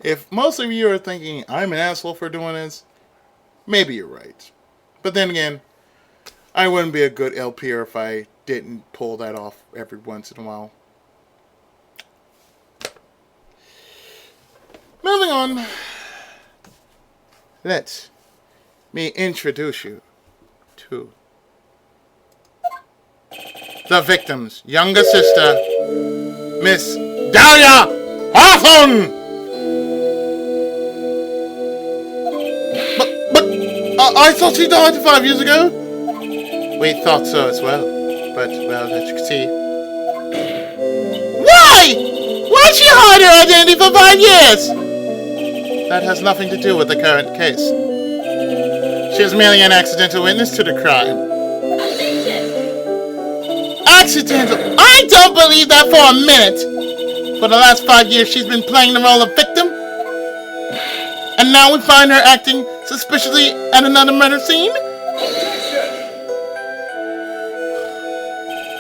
If most of you are thinking I'm an asshole for doing this, maybe you're right. But then again, I wouldn't be a good LPer if I didn't pull that off every once in a while. Moving on, let me introduce you to the victim's younger sister, Miss Dahlia Hawthorne! But I thought she died 5 years ago. We thought so as well. But, well, as you can see. Why? Why'd she hide her identity for 5 years? That has nothing to do with the current case. She is merely an accidental witness to the crime. Accidental? I don't believe that for a minute! For the last 5 years, she's been playing the role of victim. And now we find her acting suspiciously at another murder scene?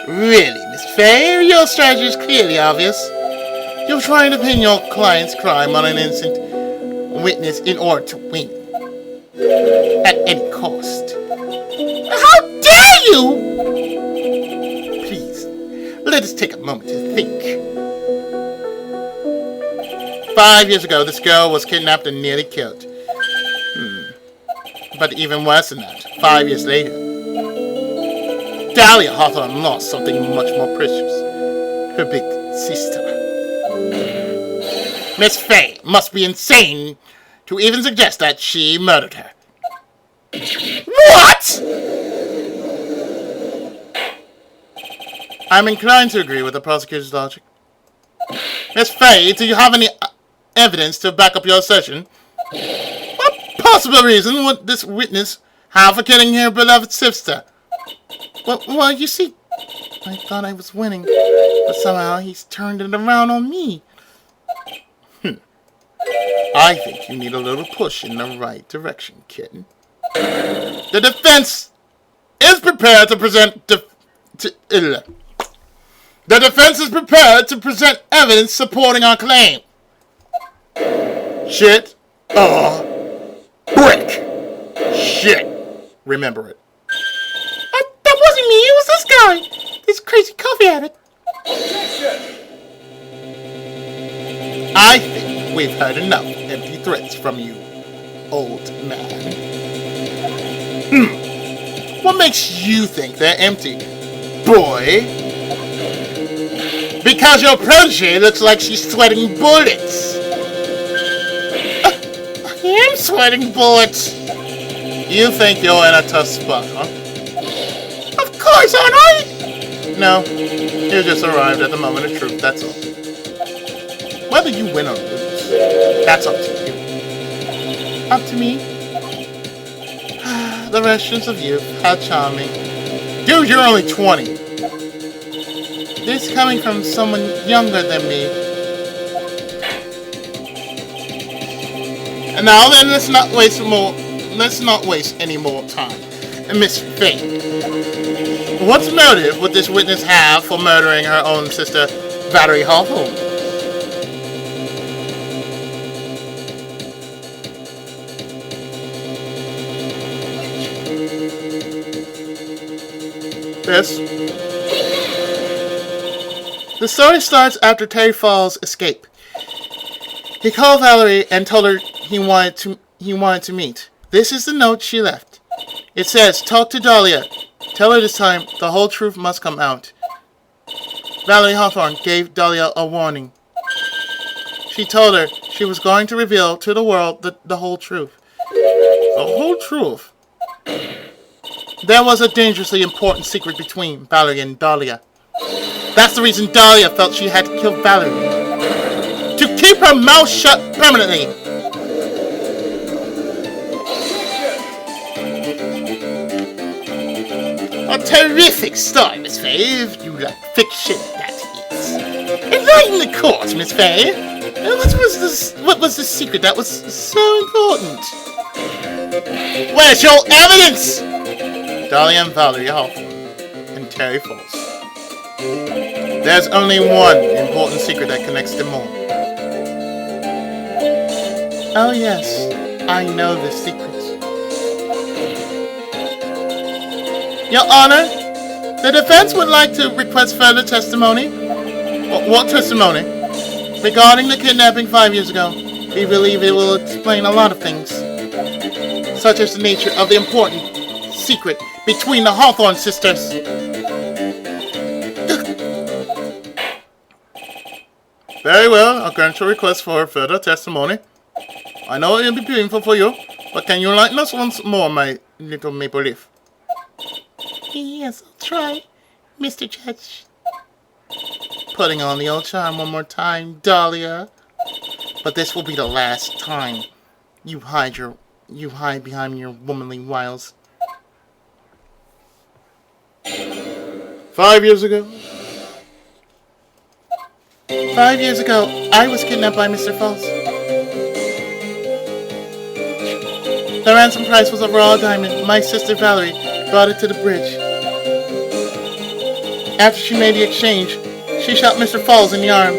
Really, Miss Faye, your strategy is clearly obvious. You're trying to pin your client's crime on an innocent witness in order to win. At any cost. How dare you! Please, let us take a moment to think. 5 years ago, this girl was kidnapped and nearly killed. But even worse than that, 5 years later, Dahlia Hawthorne lost something much more precious. Her big sister. Miss Faye must be insane to even suggest that she murdered her. What?! I'm inclined to agree with the prosecutor's logic. Miss Faye, do you have any evidence to back up your assertion? What possible reason would this witness have for killing her beloved sister? Well, you see, I thought I was winning, but somehow he's turned it around on me. I think you need a little push in the right direction, kitten. The defense is prepared to present the defense is prepared to present evidence supporting our claim. Shit or brick. Shit. Remember it. That wasn't me. It was this guy. This crazy coffee addict. I think we've heard enough empty threats from you, old man. What makes you think they're empty, boy? Because your protege looks like she's sweating bullets. I am sweating bullets. You think you're in a tough spot, huh? Of course, aren't I? No, you just arrived at the moment of truth, that's all. Whether you win or lose, that's up to you. Up to me? The restaurants of youth, how charming. Dude, you're only 20. This coming from someone younger than me. And now then, let's not waste any more time. Miss Faye, what motive would this witness have for murdering her own sister, Dahlia Hawthorne? Yes. The story starts after Terry Fall's escape. He called Valerie and told her he wanted to meet. This is the note she left. It says, "Talk to Dahlia. Tell her this time the whole truth must come out." Valerie Hawthorne gave Dahlia a warning. She told her she was going to reveal to the world the whole truth. The whole truth? There was a dangerously important secret between Valerie and Dahlia. That's the reason Dahlia felt she had to kill Valerie. To keep her mouth shut permanently. A terrific story, Miss Faye, if you like fiction, that is. Enlighten the court, Miss Faye. What was the secret that was so important? Where's your evidence? Dahlia and Valerie Hawthorne and Terry Falls. There's only one important secret that connects them all. Oh yes, I know the secret. Your Honor, the defense would like to request further testimony. What testimony? Regarding the kidnapping 5 years ago. We believe it will explain a lot of things, such as the nature of the important secret between the Hawthorne sisters. Very well, I'll grant your request for further testimony. I know it will be painful for you, but can you enlighten us once more, my little maple leaf? Yes, I'll try, Mr. Judge. Putting on the old charm one more time, Dahlia. But this will be the last time you hide behind your womanly wiles. 5 years ago? 5 years ago, I was kidnapped by Mr. Falls. The ransom price was a raw diamond. My sister Valerie brought it to the bridge. After she made the exchange, she shot Mr. Falls in the arm.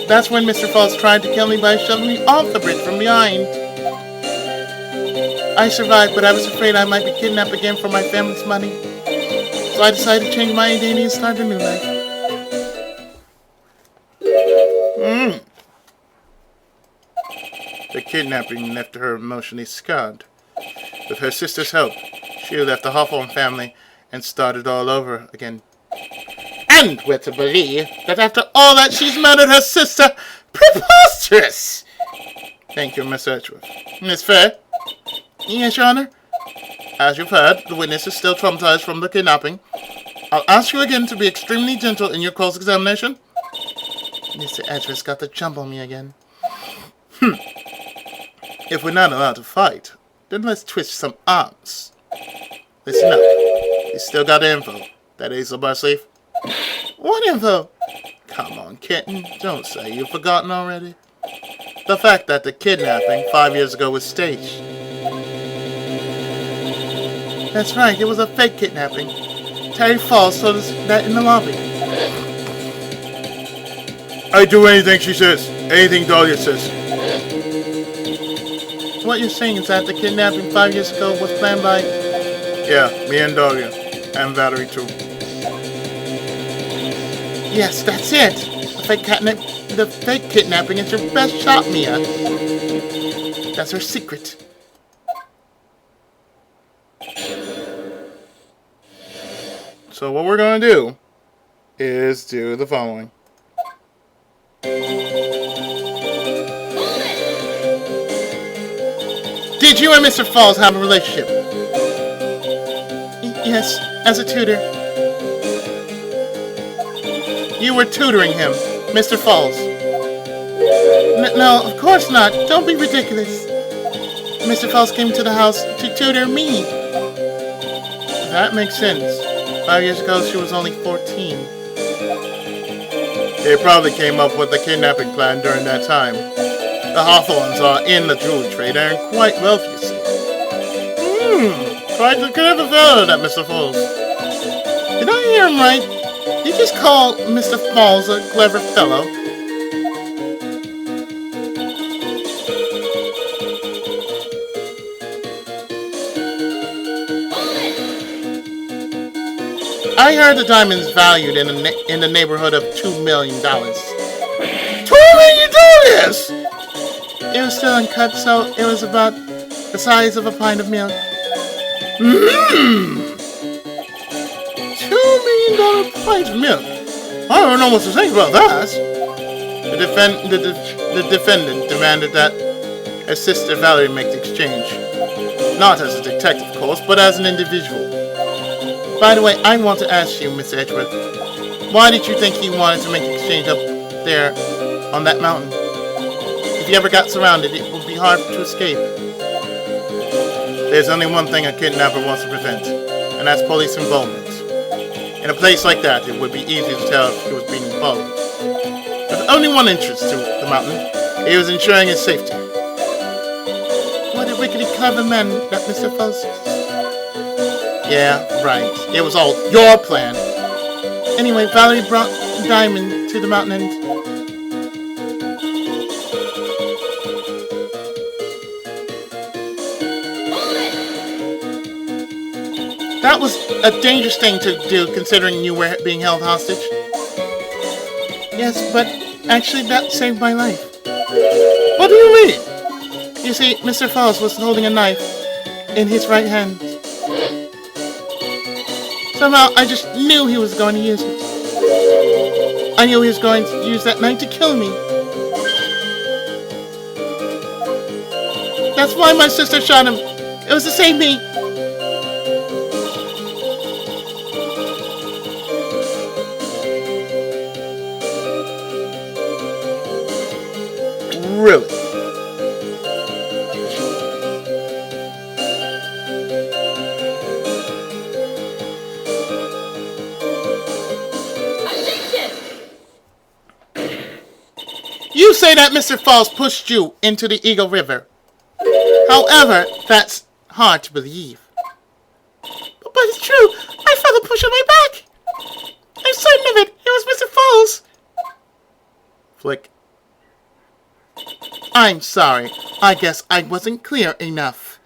That's when Mr. Falls tried to kill me by shoving me off the bridge from behind. I survived, but I was afraid I might be kidnapped again for my family's money. So I decided to change my identity and start a new life. The kidnapping left her emotionally scarred. With her sister's help, she left the Hawthorne family and started all over again. And we're to believe that after all that she's murdered her sister. Preposterous! Thank you, Miss Edgeworth. Miss Fair? Yes, Your Honor? As you've heard, the witness is still traumatized from the kidnapping. I'll ask you again to be extremely gentle in your cross-examination. Mr. Edgeworth's got the jump on me again. If we're not allowed to fight, then let's twist some arms. Listen up. You still got info. That ace up our sleeve? What info? Come on, kitten. Don't say you've forgotten already. The fact that the kidnapping 5 years ago was staged. That's right, it was a fake kidnapping. Terry Falls told us that in the lobby. I do anything she says. Anything Dahlia says. What you're saying is that the kidnapping 5 years ago was planned by... Yeah, me and Dahlia. And Valerie too. Yes, that's it. The fake kidnapping is your best shot, Mia. That's her secret. So what we're going to do is do the following. Did you and Mr. Falls have a relationship? Yes, as a tutor. You were tutoring him, Mr. Falls. No, of course not. Don't be ridiculous. Mr. Falls came to the house to tutor me. That makes sense. 5 years ago, she was only 14. They probably came up with the kidnapping plan during that time. The Hawthornes are in the jewelry trade and are quite wealthy, you see. Quite a clever fellow, that Mr. Falls. Did I hear him right? You just call Mr. Falls a clever fellow? I heard the diamond's valued in the neighborhood of $2 million. $2 million? It was still uncut, so it was about the size of a pint of milk. $2 million pint of milk? I don't know what to think about that. The defendant demanded that her sister Valerie make the exchange. Not as a detective, of course, but as an individual. By the way, I want to ask you, Miss Edgeworth, why did you think he wanted to make the exchange up there on that mountain? If he ever got surrounded, it would be hard to escape. There's only one thing a kidnapper wants to prevent, and that's police involvement. In a place like that, it would be easy to tell if he was being followed. There's only one entrance to the mountain. He was ensuring his safety. What a wickedly clever man that Mr. Falls is. Yeah, right. It was all your plan. Anyway, Valerie brought the diamond to the mountain and... That was a dangerous thing to do, considering you were being held hostage. Yes, but actually that saved my life. What do you mean? You see, Mr. Falls was holding a knife in his right hand. Somehow, I just knew he was going to use it. I knew he was going to use that knife to kill me. That's why my sister shot him. It was to save me. Really? You say that Mr. Falls pushed you into the Eagle River. However, that's hard to believe. But it's true. I felt a push on my back. I'm certain of it. It was Mr. Falls. Flick. I'm sorry. I guess I wasn't clear enough.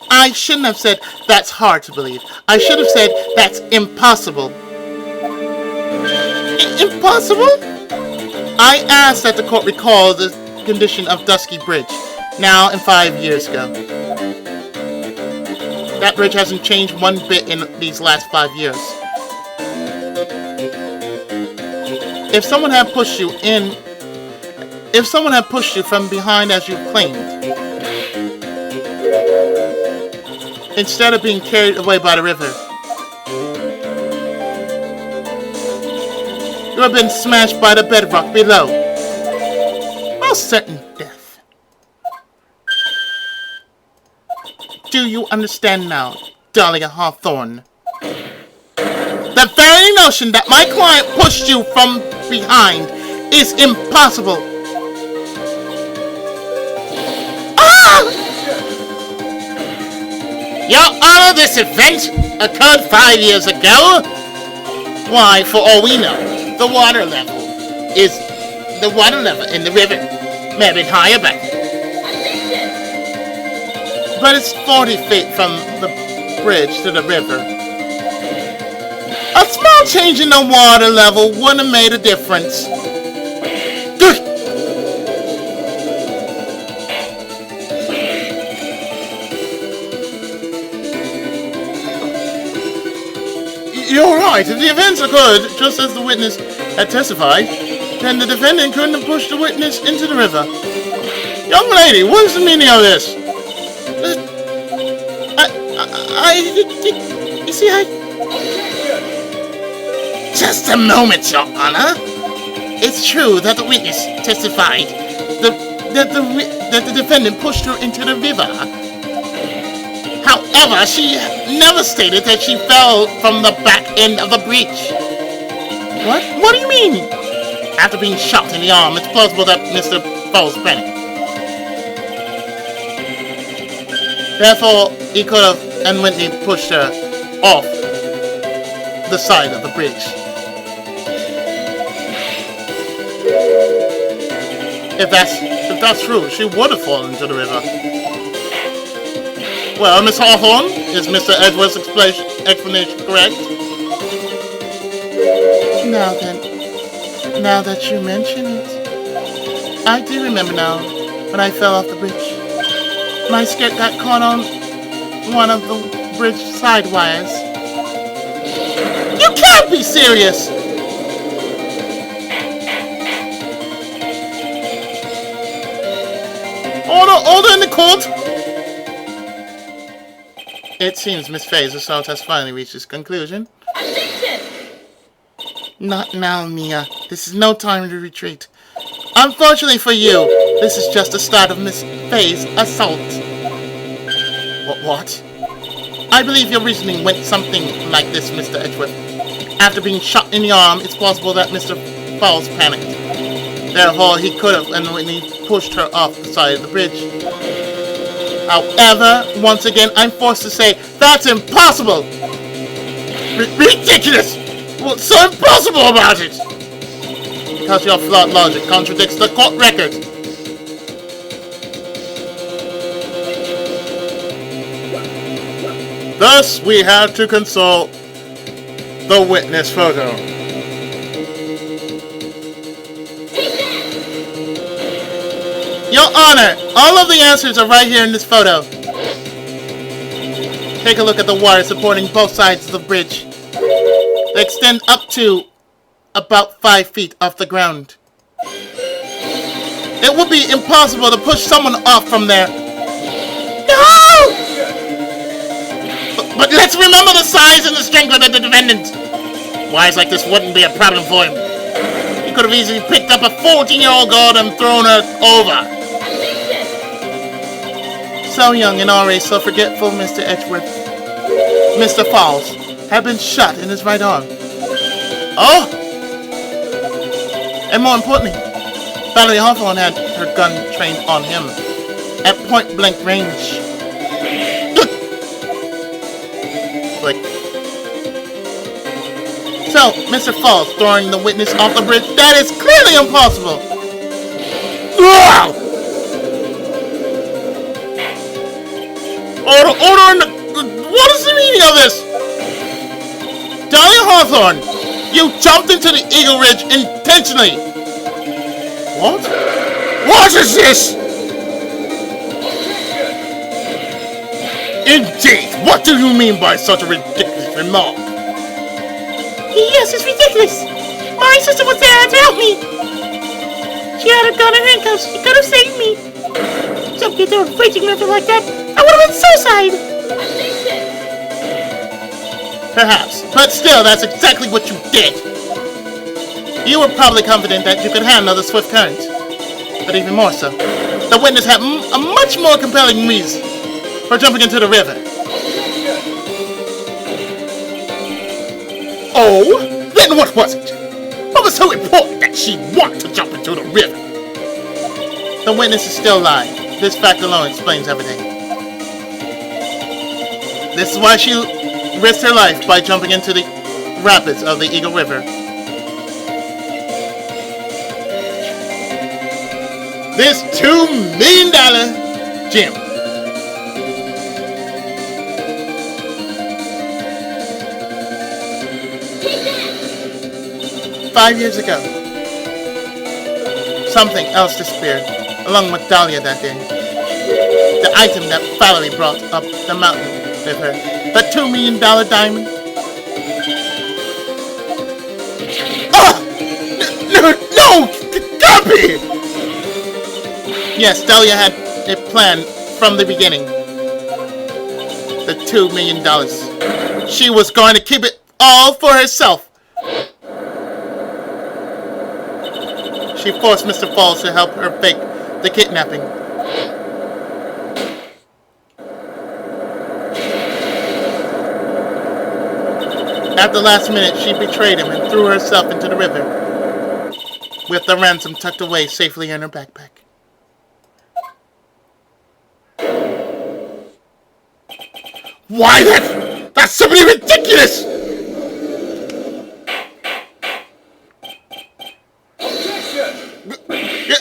I shouldn't have said that's hard to believe. I should have said that's impossible. Impossible? I asked that the court recall the condition of Dusky Bridge, now and 5 years ago. That bridge hasn't changed one bit in these last 5 years. If someone had pushed you from behind as you claimed, instead of being carried away by the river, you have been smashed by the bedrock below. Most certain death. Do you understand now, Dahlia Hawthorne? The very notion that my client pushed you from behind is impossible. Ah! Your Honor, this event occurred 5 years ago. Why, for all we know, the water level in the river may have been higher back then. But it's 40 feet from the bridge to the river. A small change in the water level wouldn't have made a difference. You're right. If the events occurred just as the witness had testified, then the defendant couldn't have pushed the witness into the river. Young lady, what is the meaning of this? Just a moment, Your Honor. It's true that the witness testified that the defendant pushed her into the river. However, she never stated that she fell from the back end of the bridge. What? What do you mean? After being shot in the arm, it's plausible that Mr. Falls panicked. Therefore, he could have and Whitney pushed her off the side of the bridge. If that's true, she would have fallen into the river. Well, Miss Hawthorne, is Mr. Edwards' explanation correct? Now that you mention it, I do remember now when I fell off the bridge. My skirt got caught on one of the bridge side wires. You can't be serious! Order in the court! It seems Miss Faye's assault has finally reached its conclusion. Objection! Not now, Mia. This is no time to retreat. Unfortunately for you, this is just the start of Miss Faye's assault. What? I believe your reasoning went something like this, Mr. Edgeworth. After being shot in the arm, it's possible that Mr. Falls panicked. Therefore, he could have and when he pushed her off the side of the bridge. However, once again, I'm forced to say that's impossible! Ridiculous! What's so impossible about it? Because your flawed logic contradicts the court record. Thus, we had to consult the witness photo. Your Honor, all of the answers are right here in this photo. Take a look at the wire supporting both sides of the bridge. They extend up to about 5 feet off the ground. It would be impossible to push someone off from there. No! But let's remember the size and the strength of the defendant. Wires like this wouldn't be a problem for him. He could have easily picked up a 14-year-old girl and thrown her over. So young and already so forgetful, Mr. Edgeworth. Mr. Falls had been shot in his right arm. Oh! And more importantly, Dahlia Hawthorne had her gun trained on him at point-blank range. Like, so, Mr. Falls throwing the witness off the bridge, that is clearly impossible. Order in the... What is the meaning of this? Dahlia Hawthorne, you jumped into the Eagle Ridge intentionally. What? What is this? Indeed, what do you mean by such a ridiculous remark? Yes, it's ridiculous. My sister was there to help me. She had a gun and handcuffs. She could have saved me. Jumping into a raging river like that, I would have been suicide. Perhaps, but still, that's exactly what you did. You were probably confident that you could handle the swift current. But even more so, the witness had a much more compelling reason for jumping into the river. Oh? Then what was it? What was so important that she wanted to jump into the river? The witness is still lying. This fact alone explains everything. This is why she risked her life by jumping into the rapids of the Eagle River. This $2 million gem. "5 years ago, something else disappeared, along with Dahlia that day. The item that Valerie brought up the mountain with her. The $2 million diamond. Oh! No! Copy! Yes, Dahlia had it planned from the beginning. The $2 million. She was going to keep it all for herself. She forced Mr. Falls to help her fake the kidnapping. At the last minute, she betrayed him and threw herself into the river, with the ransom tucked away safely in her backpack. Why, that's simply ridiculous!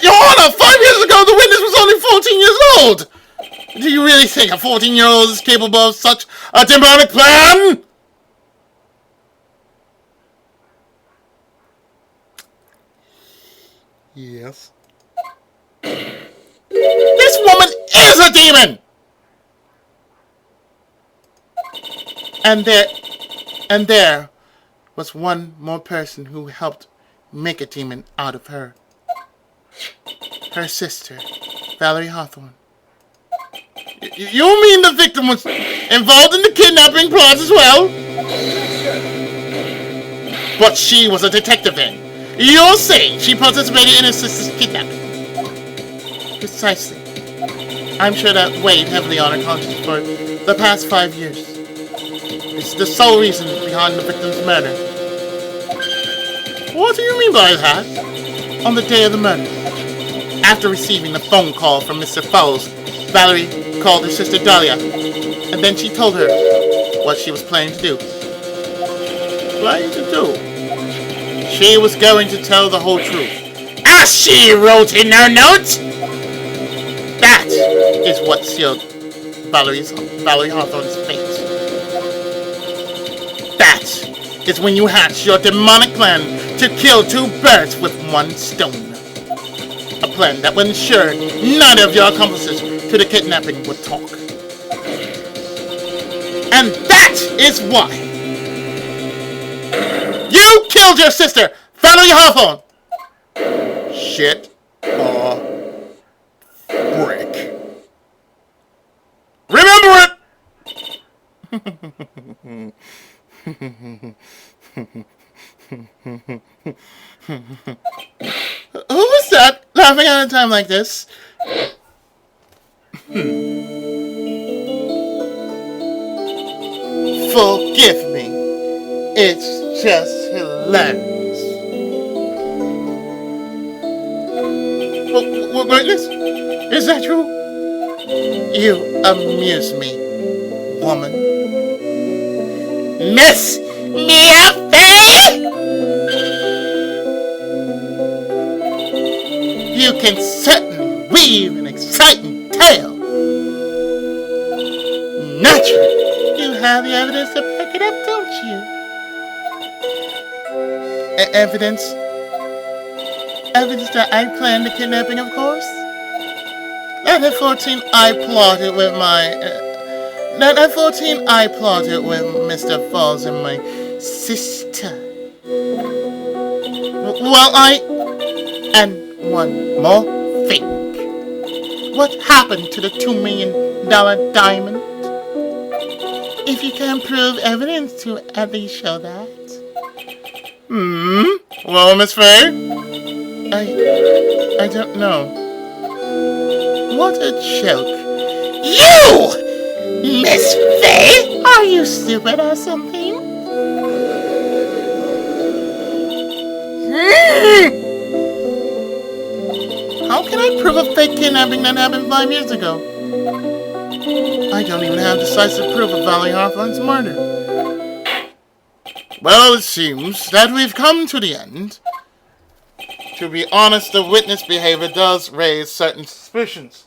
Your Honor, 5 years ago, the witness was only 14 years old! Do you really think a 14-year-old is capable of such a demonic plan? Yes. This woman is a demon! And there was one more person who helped make a demon out of her. Her sister, Dahlia Hawthorne. You mean the victim was involved in the kidnapping plot as well? But she was a detective then. You're saying she participated in her sister's kidnapping? Precisely. I'm sure that weighed heavily on her conscience for the past 5 years. It's the sole reason behind the victim's murder. What do you mean by that? On the day of the murder, after receiving a phone call from Mr. Falls, Valerie called her sister Dahlia, and then she told her what she was planning to do. Planning to do? She was going to tell the whole truth, as she wrote in her note! That is what sealed Valerie Hawthorne's fate. is when you hatch your demonic plan to kill two birds with one stone. A plan that will ensure none of your accomplices to the kidnapping would talk. And that is why you killed your sister, Dahlia Hawthorne! Shit or brick. Remember it! Who was that laughing at a time like this? Forgive me. It's just hilarious. Witness? Is that true? You amuse me, woman. Miss Mia Faye? You can certainly weave an exciting tale. Naturally, you have the evidence to back it up, don't you? Evidence? Evidence that I planned the kidnapping, of course? That at 14 I plotted with Mr. Falls and my sister. And one more thing. What happened to the $2 million diamond? If you can prove evidence to at least show that. Well, Miss Faye? I don't know. What a joke. You! Miss Faye? Are you stupid or something? How can I prove a fake kidnapping that happened 5 years ago? I don't even have decisive proof of Dahlia Hawthorne's murder. Well, it seems that we've come to the end. To be honest, the witness behavior does raise certain suspicions.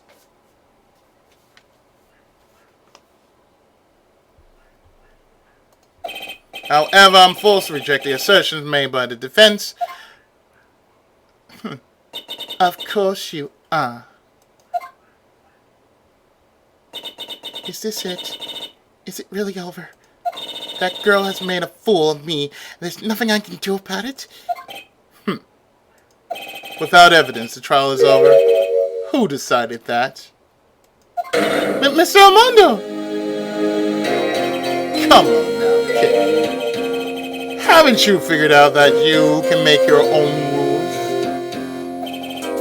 However, I'm forced to reject the assertions made by the defense. Of course you are. Is this it? Is it really over? That girl has made a fool of me, and there's nothing I can do about it? Without evidence, the trial is over. Who decided that? Mr. Armando! Come on now, kid. Haven't you figured out that you can make your own rules?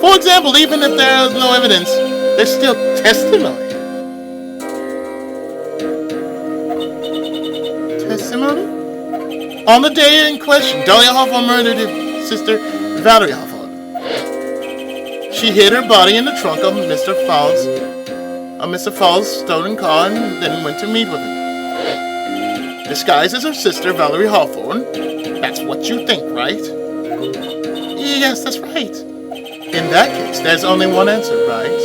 For example, even if there is no evidence, there's still testimony. Testimony? On the day in question, Dahlia Hawthorne murdered his sister, Valerie Hawthorne. She hid her body in the trunk of Mr. Fall's stolen car and then went to meet with him. Disguised as her sister, Valerie Hawthorne. That's what you think, right? Yes, that's right. In that case, there's only one answer, right?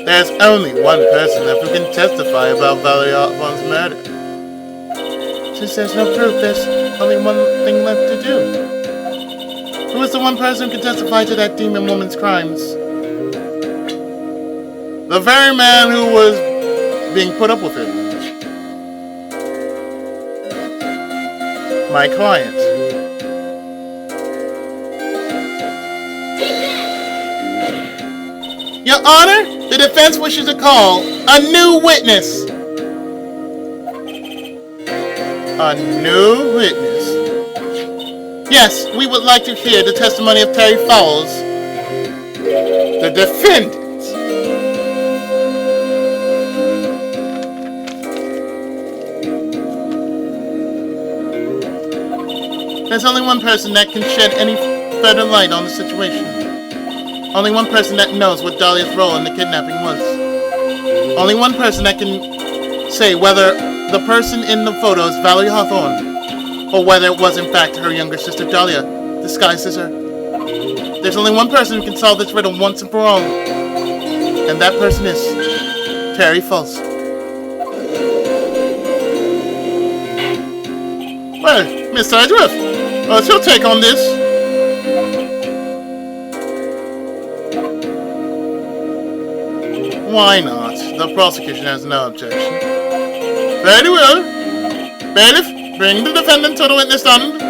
There's only one person who can testify about Valerie Hawthorne's murder. Since there's no proof, there's only one thing left to do. Who is the one person who can testify to that demon woman's crimes? The very man who was being put up with it. My client. Your Honor, the defense wishes to call a new witness. A new witness. Yes, we would like to hear the testimony of Terry Falls, the defendant. There's only one person that can shed any further light on the situation. Only one person that knows what Dahlia's role in the kidnapping was. Only one person that can say whether the person in the photo is Valerie Hawthorne, or whether it was in fact her younger sister Dahlia, disguised as her. There's only one person who can solve this riddle once and for all, and that person is Terry Falls. Well, Mr. Edgeworth, what's your take on this? Why not? The prosecution has no objection. Very well. Bailiff, bring the defendant to the witness stand.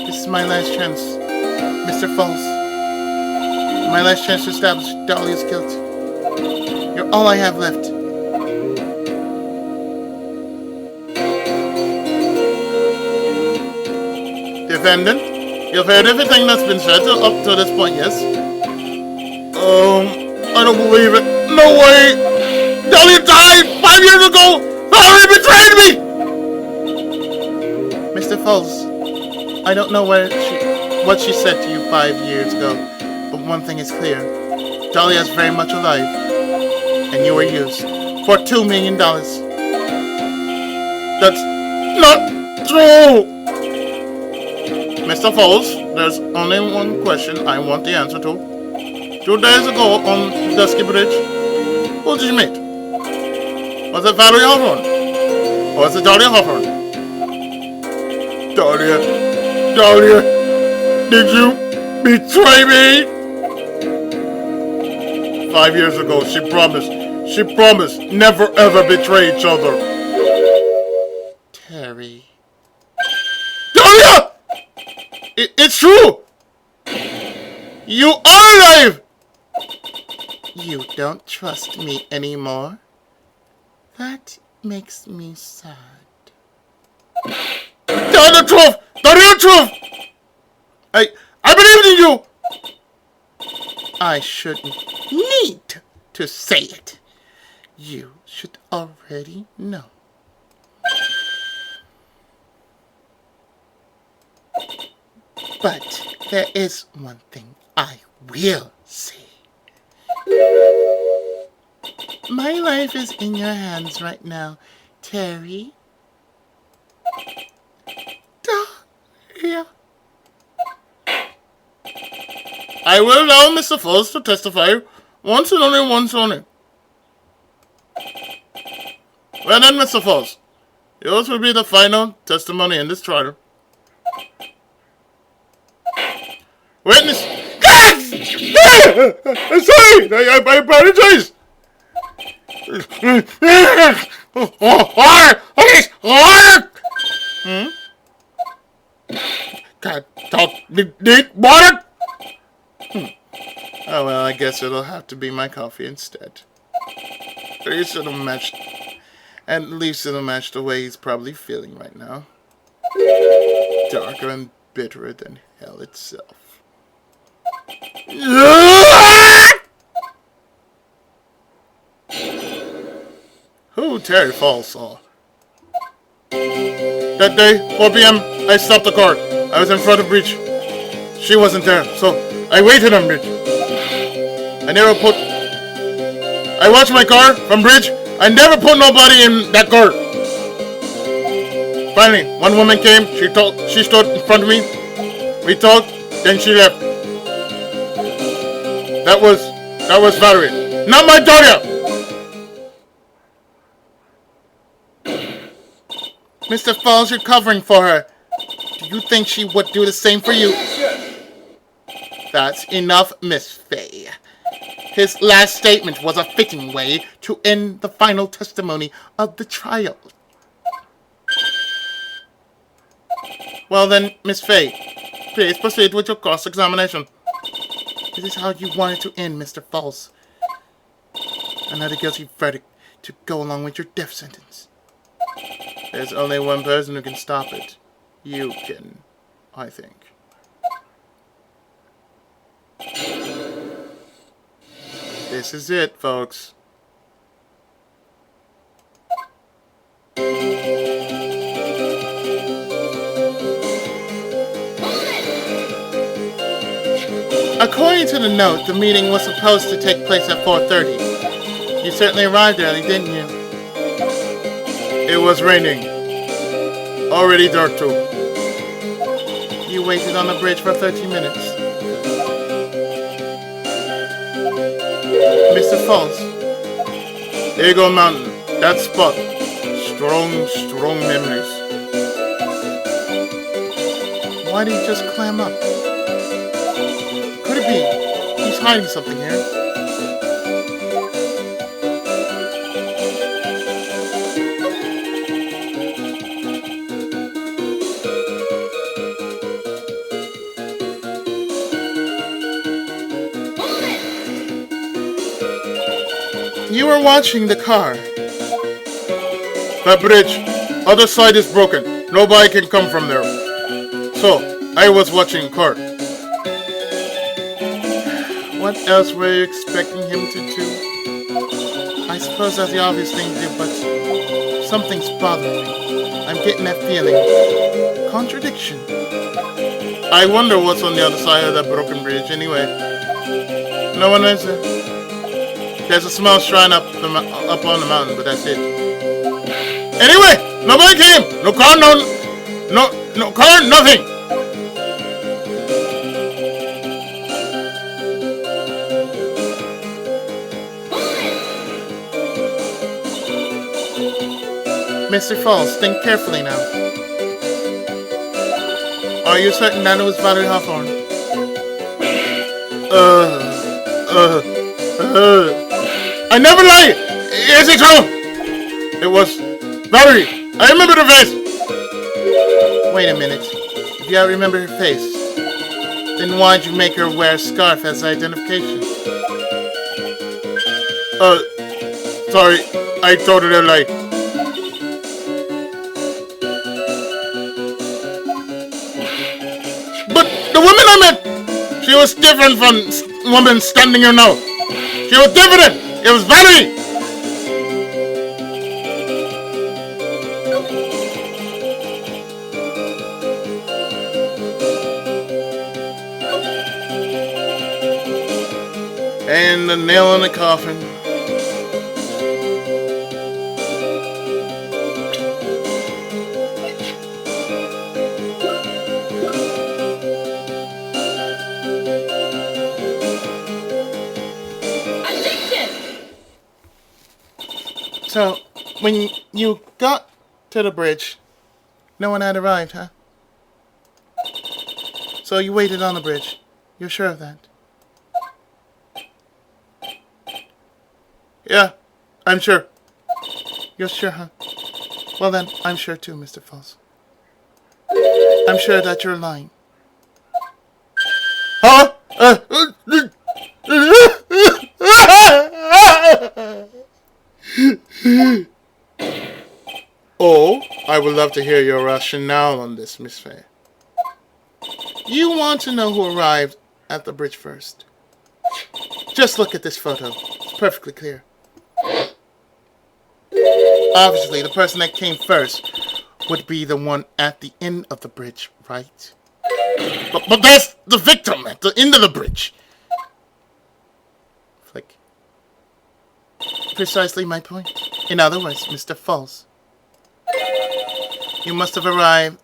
This is my last chance, Mr. Falls. My last chance to establish Dahlia's guilt. You're all I have left. Defendant, you've heard everything that's been said up to this point, yes? I don't believe it. No way! Dahlia died 5 years ago! Valerie betrayed me! Mr. Falls, I don't know what she said to you 5 years ago, but one thing is clear. Dahlia is very much alive, and you were used for $2 million. That's not true! Mr. Falls, there's only one question I want the answer to. 2 days ago on Dusky Bridge, who did you meet? Was it Valerie Hawthorne? Or was it Dahlia Hawthorne? Dahlia, did you betray me? 5 years ago, she promised never ever betray each other. Terry. Dahlia! It's true! You are alive! You don't trust me anymore? That makes me sad. Tell the truth! The real truth! I believed in you! I shouldn't need to say it. You should already know. But there is one thing I will say. My life is in your hands right now, Terry. Dahlia. I will allow Mr. Falls to testify once and only once only. Well then, Mr. Falls, yours will be the final testimony in this trial. Witness! I'm sorry! I apologize! Can't talk. Need water? Oh well, I guess it'll have to be my coffee instead. At least it'll match the way he's probably feeling right now. Darker and bitterer than hell itself. Who Terry Falls saw? That day, 4 p.m., I stopped the car. I was in front of Bridge. She wasn't there, so I waited on Bridge. I watched my car from Bridge. I never put nobody in that car. Finally, one woman came. She stood in front of me. We talked, then she left. That was Valerie. Not my Dahlia! Mr. Falls, you're covering for her. Do you think she would do the same for you? That's enough, Miss Fay. His last statement was a fitting way to end the final testimony of the trial. Well then, Miss Fay, please proceed with your cross-examination. This is how you wanted to end, Mr. Falls. Another guilty verdict to go along with your death sentence. There's only one person who can stop it. You can, I think. This is it, folks. According to the note, the meeting was supposed to take place at 4:30. You certainly arrived early, didn't you? It was raining. Already dark too. You waited on the bridge for 30 minutes. Mr. Falls. Eagle Mountain. That spot. Strong memories. Why did he just clam up? Could it be he's hiding something here? You were watching the car. That bridge, other side is broken. Nobody can come from there. So, I was watching car. What else were you expecting him to do? I suppose that's the obvious thing to do, but something's bothering me. I'm getting that feeling. Contradiction. I wonder what's on the other side of that broken bridge anyway. No one is there. There's a small shrine up on the mountain, but that's it. Anyway, nobody came. No car, no car, nothing. Mr. Falls, think carefully now. Are you certain that it was Dahlia Hawthorne? I never lie. Is it true? It was Valerie. I remember the face. Wait a minute. If you remember her face, then why'd you make her wear a scarf as identification? Sorry. I told her a lie. But the woman I met, she was different from the woman standing here now. She was different. It was Valerie. And the nail in the coffin. So, when you got to the bridge, no one had arrived, huh? So you waited on the bridge. You're sure of that? Yeah, I'm sure. You're sure, huh? Well then, I'm sure too, Mr. Falls. I'm sure that you're lying. Huh? Oh, I would love to hear your rationale on this, Miss Faye. You want to know who arrived at the bridge first? Just look at this photo. It's perfectly clear. Obviously, the person that came first would be the one at the end of the bridge, right? But that's the victim at the end of the bridge. Flick. Precisely my point. In other words, Mr. Falls, you must have arrived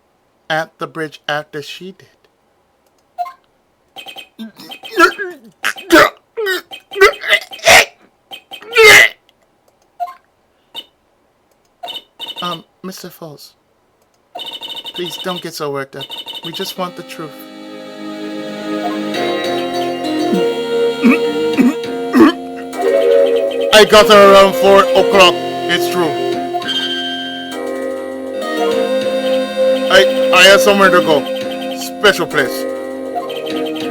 at the bridge after she did. Mr. Falls, please don't get so worked up. We just want the truth. I got her around 4 o'clock. It's true. I had somewhere to go. Special place.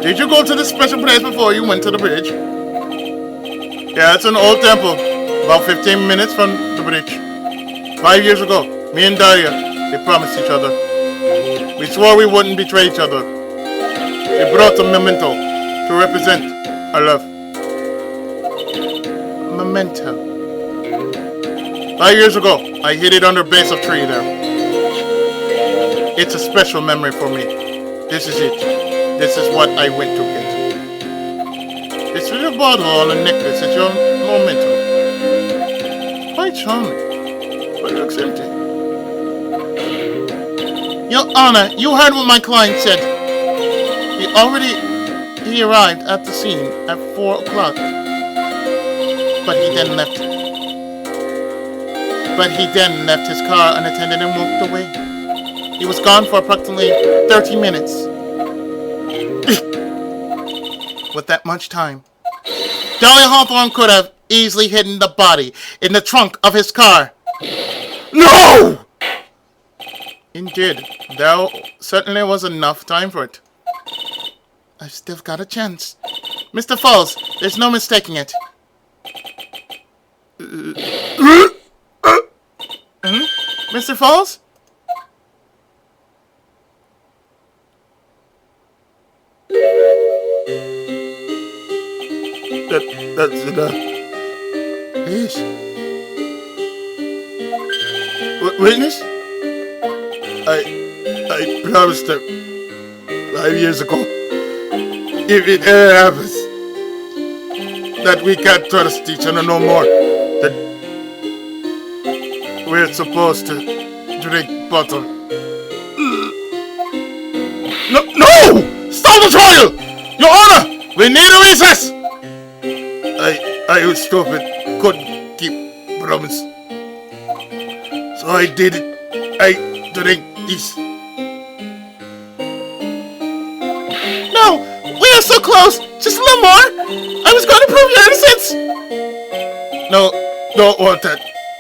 Did you go to the special place before you went to the bridge? Yeah, it's an old temple. About 15 minutes from the bridge. 5 years ago, me and Dahlia, they promised each other. We swore we wouldn't betray each other. We brought a memento to represent our love. Memento. 5 years ago, I hid it under a base of tree there. It's a special memory for me. This is it. This is what I went to get. It's with a bottle on a necklace. It's your memento. Quite charming. But it looks empty. Your Honor, you heard what my client said. He arrived at the scene at 4 o'clock. But he then left his car unattended and walked away. He was gone for approximately 30 minutes. With that much time, Dahlia Hawthorne could have easily hidden the body in the trunk of his car. No! Indeed, there certainly was enough time for it. I've still got a chance. Mr. Falls, there's no mistaking it. Mr. Falls? That's enough. Please. Witness? I promised her 5 years ago, if it ever happens, that we can't trust each other no more, that we're supposed to drink bottle. No! Stop the trial! Your Honor! We need a recess! I was stupid, couldn't keep promise. So I did it. I drank this. No! We are so close! Just a little more! I was going to prove your innocence! No, don't want that.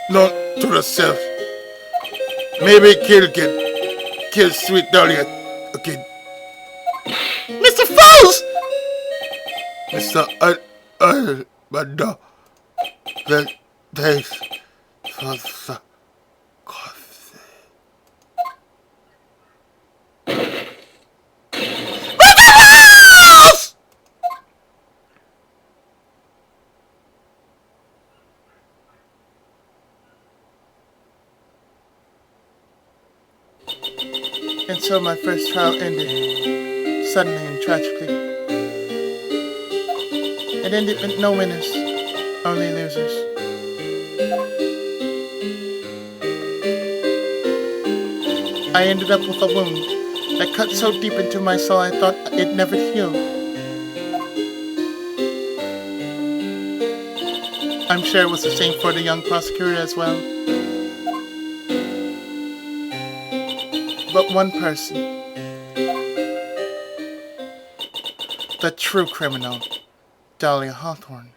Not to yourself. Maybe kill sweet Dahlia again. Mr. Falls! Mr. Almanda, thanks for the coffee. Falls! And so my first trial ended, suddenly and tragically. It ended with no winners, only losers. I ended up with a wound that cut so deep into my soul I thought it never healed. I'm sure it was the same for the young prosecutor as well. But one person, the true criminal, Dahlia Hawthorne.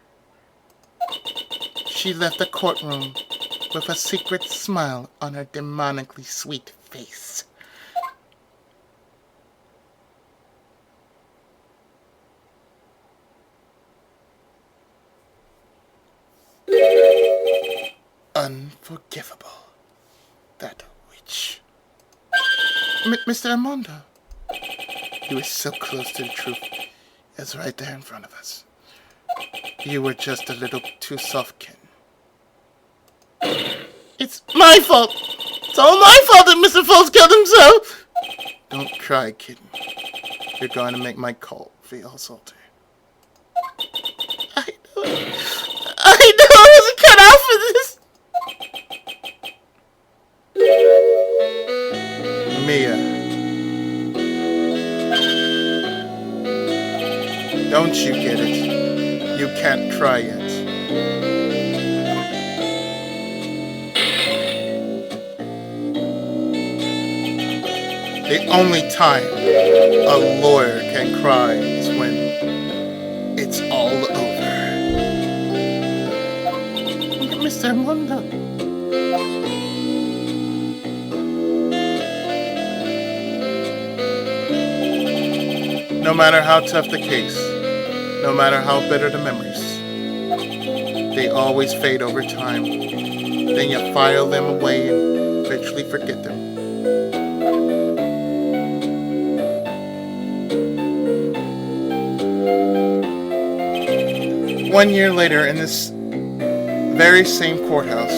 She left the courtroom with a secret smile on her demonically sweet face. Unforgivable. That witch. Mr. Armando. You were so close to the truth. It's right there in front of us. You were just a little too soft, kid. It's my fault. It's all my fault that Mr. Falls killed himself. Don't cry, kitten. You're going to make my cold feel salty. I know I wasn't cut out for this. Mia. Don't you get it? You can't cry yet. The only time a lawyer can cry is when it's all over. Mr. Mondo. No matter how tough the case, no matter how bitter the memories, they always fade over time. Then you file them away and eventually forget them. One year later, in this very same courthouse,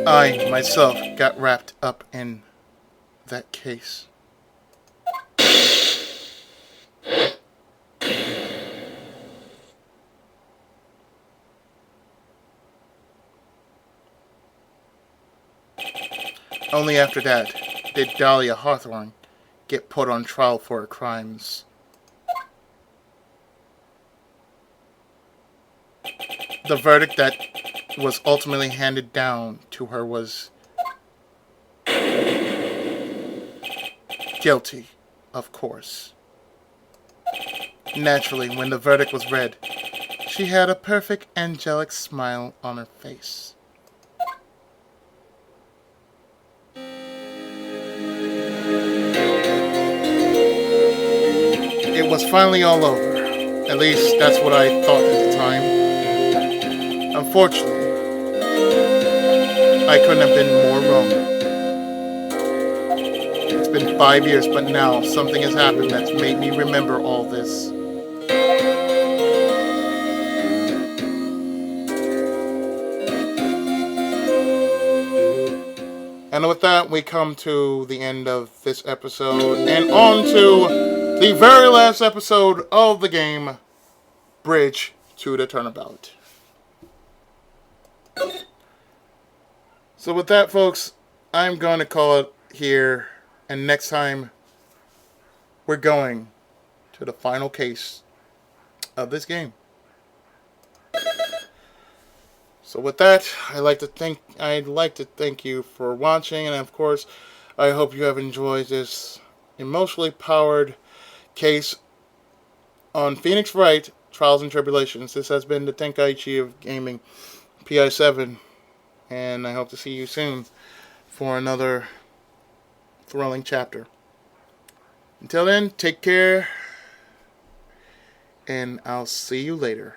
I, myself, got wrapped up in that case. Only after that did Dahlia Hawthorne get put on trial for her crimes. The verdict that was ultimately handed down to her was guilty, of course. Naturally, when the verdict was read, she had a perfect angelic smile on her face. It was finally all over. At least that's what I thought at the time. Unfortunately, I couldn't have been more wrong. It's been 5 years, but now something has happened that's made me remember all this. And with that, we come to the end of this episode and on to the very last episode of the game, Bridge to the Turnabout. So with that, folks, I'm going to call it here. And next time, we're going to the final case of this game. So with that, I'd like to thank you for watching, and of course, I hope you have enjoyed this emotionally powered case on Phoenix Wright, Trials and Tribulations. This has been the Tenkaichi of Gaming, PI7, and I hope to see you soon for another thrilling chapter. Until then, take care, and I'll see you later.